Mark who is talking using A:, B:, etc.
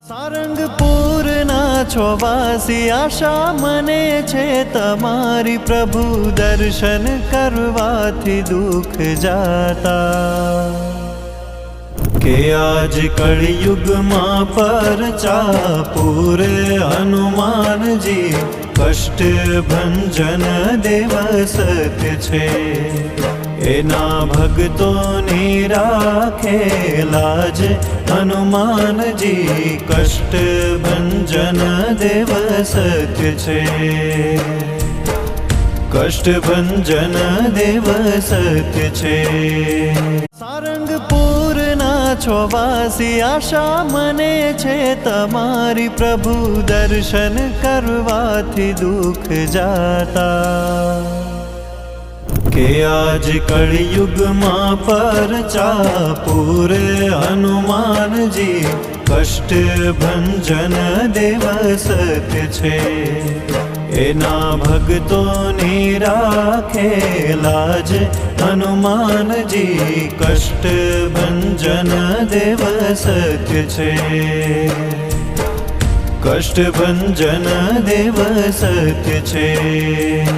A: સારંગપુરના છો વાસી, આશા મને છે તમારી, પ્રભુ દર્શન કરવાથી દુઃખ જાતા। કે આજ કળિયુગમાં પરચા પૂરે હનુમાનજી, કષ્ટ ભંજન દેવ સત્ય છે। એના ભક્તોની રાખે લાજ હનુમાનજી, કષ્ટ ભંજન દેવ સત્ય છે। કષ્ટ ભંજન દેવ સત્ય છે। સારંગપુરના છો વાસી, આશા મને છે તમારી, પ્રભુ દર્શન કરવાથી દુઃખ જાતા। કે આજ કળિયુગમાં પરચા પૂરે હનુમાનજી, કષ્ટ ભંજન દેવ સત્ય છે। એના ભક્તોની રાખે લાજ હનુમાનજી, કષ્ટ ભંજન દેવ સત્ય છે। કષ્ટ ભંજન દેવ સત્ય છે।